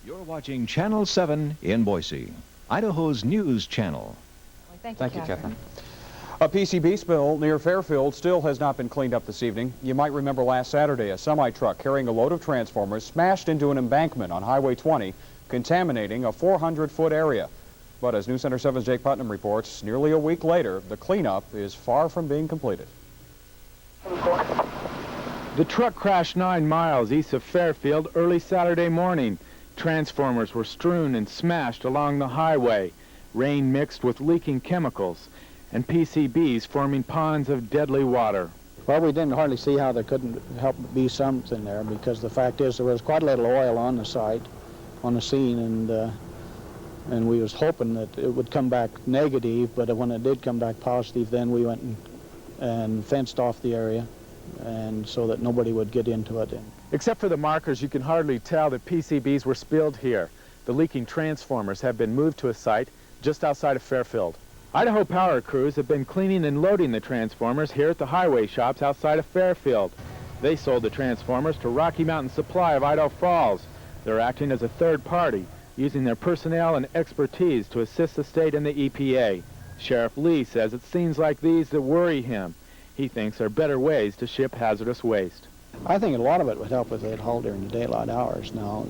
You're watching Channel 7 in Boise, Idaho's news channel. Thank you, Catherine. A PCB spill near Fairfield still has not been cleaned up this evening. You might remember last Saturday a semi-truck carrying a load of transformers smashed into an embankment on Highway 20, contaminating a 400-foot area. But as News Center 7's Jake Putnam reports, nearly a week later, the cleanup is far from being completed. The truck crashed 9 miles east of Fairfield early Saturday morning. Transformers were strewn and smashed along the highway, rain mixed with leaking chemicals, and PCBs forming ponds of deadly water. Well, we didn't hardly see how there couldn't help but be something there, because the fact is there was quite a little oil on the site, on the scene, and we was hoping that it would come back negative, but when it did come back positive, then we went and fenced off the area, and so that nobody would get into it. Except for the markers, you can hardly tell that PCBs were spilled here. The leaking transformers have been moved to a site just outside of Fairfield. Idaho power crews have been cleaning and loading the transformers here at the highway shops outside of Fairfield. They sold the transformers to Rocky Mountain Supply of Idaho Falls. They're acting as a third party, using their personnel and expertise to assist the state and the EPA. Sheriff Lee says it's scenes like these that worry him. He thinks there are better ways to ship hazardous waste. I think a lot of it would help if they'd hauled during the daylight hours. Now,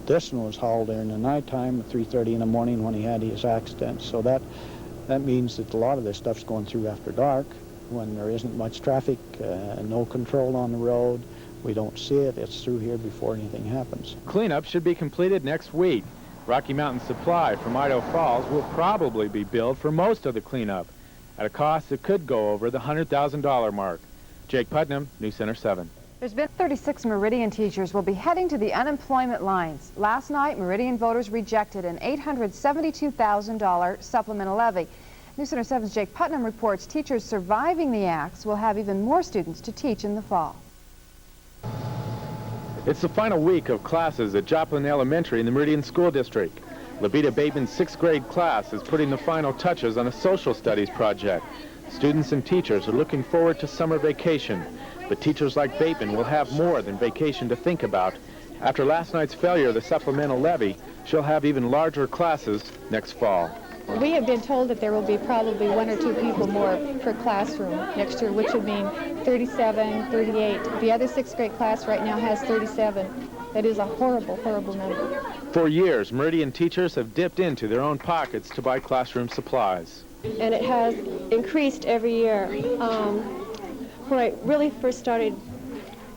this one was hauled during the nighttime at 3:30 in the morning when he had his accident, so that means that a lot of this stuff's going through after dark when there isn't much traffic, no control on the road. We don't see it. It's through here before anything happens. Cleanup should be completed next week. Rocky Mountain Supply from Idaho Falls will probably be billed for most of the cleanup at a cost that could go over the $100,000 mark. Jake Putnam, News Center 7. There's been 36 Meridian teachers will be heading to the unemployment lines. Last night, Meridian voters rejected an $872,000 supplemental levy. News Center 7's Jake Putnam reports teachers surviving the axe will have even more students to teach in the fall. It's the final week of classes at Joplin Elementary in the Meridian School District. Levita Bateman's 6th grade class is putting the final touches on a social studies project. Students and teachers are looking forward to summer vacation, but teachers like Bateman will have more than vacation to think about. After last night's failure of the supplemental levy, she'll have even larger classes next fall. We have been told that there will be probably 1 or 2 people more per classroom next year, which would mean 37, 38. The other 6th grade class right now has 37. That is a horrible, horrible number. For years, Meridian teachers have dipped into their own pockets to buy classroom supplies. And it has increased every year. When I really first started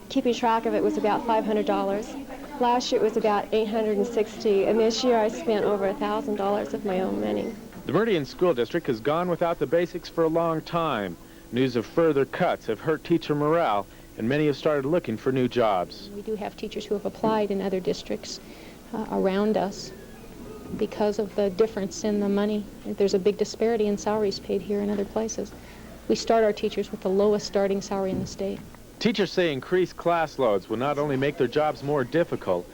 keeping track of it was about $500. Last year it was about $860, and this year I spent over $1,000 of my own money. The Meridian School District has gone without the basics for a long time. News of further cuts have hurt teacher morale, and many have started looking for new jobs. We do have teachers who have applied in other districts around us because of the difference in the money. There's a big disparity in salaries paid here and other places. We start our teachers with the lowest starting salary in the state. Teachers say increased class loads will not only make their jobs more difficult,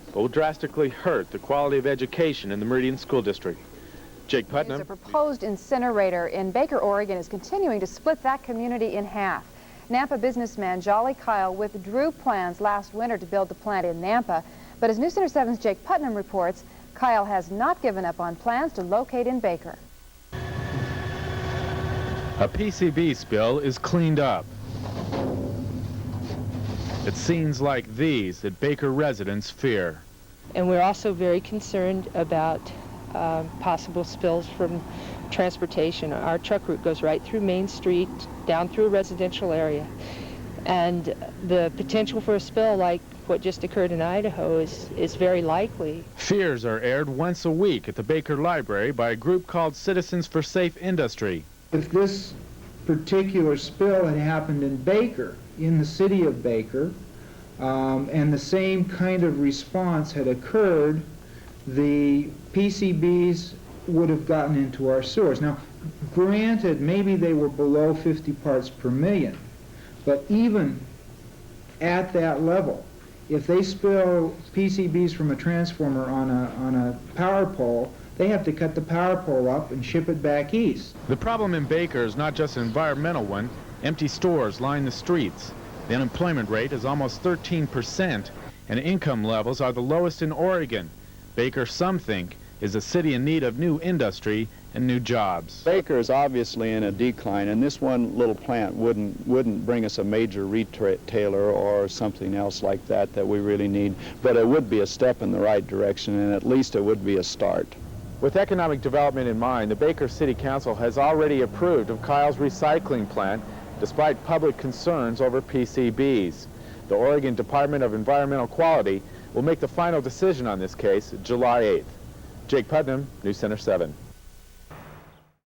but will drastically hurt the quality of education in the Meridian School District. Jake Putnam. A proposed incinerator in Baker, Oregon is continuing to split that community in half. Nampa businessman Jolly Kyle withdrew plans last winter to build the plant in Nampa, but as News Center 7's Jake Putnam reports, Kyle has not given up on plans to locate in Baker. A PCB spill is cleaned up. It's scenes like these that Baker residents fear. And we're also very concerned about possible spills from transportation. Our truck route goes right through Main Street, down through a residential area. And the potential for a spill like what just occurred in Idaho is very likely. Fears are aired once a week at the Baker Library by a group called Citizens for Safe Industry. If this particular spill had happened in Baker, in the city of Baker, and the same kind of response had occurred, the PCBs would have gotten into our sewers. Now, granted, maybe they were below 50 parts per million, but even at that level, if they spill PCBs from a transformer on a power pole, they have to cut the power pole up and ship it back east. The problem in Baker is not just an environmental one. Empty stores line the streets. The unemployment rate is almost 13%, and income levels are the lowest in Oregon. Baker, some think, is a city in need of new industry and new jobs. Baker is obviously in a decline, and this one little plant wouldn't bring us a major retailer or something else like that we really need, but it would be a step in the right direction, and at least it would be a start. With economic development in mind, the Baker City Council has already approved of Kyle's recycling plant, despite public concerns over PCBs. The Oregon Department of Environmental Quality will make the final decision on this case July 8th. Jake Putnam, News Center 7.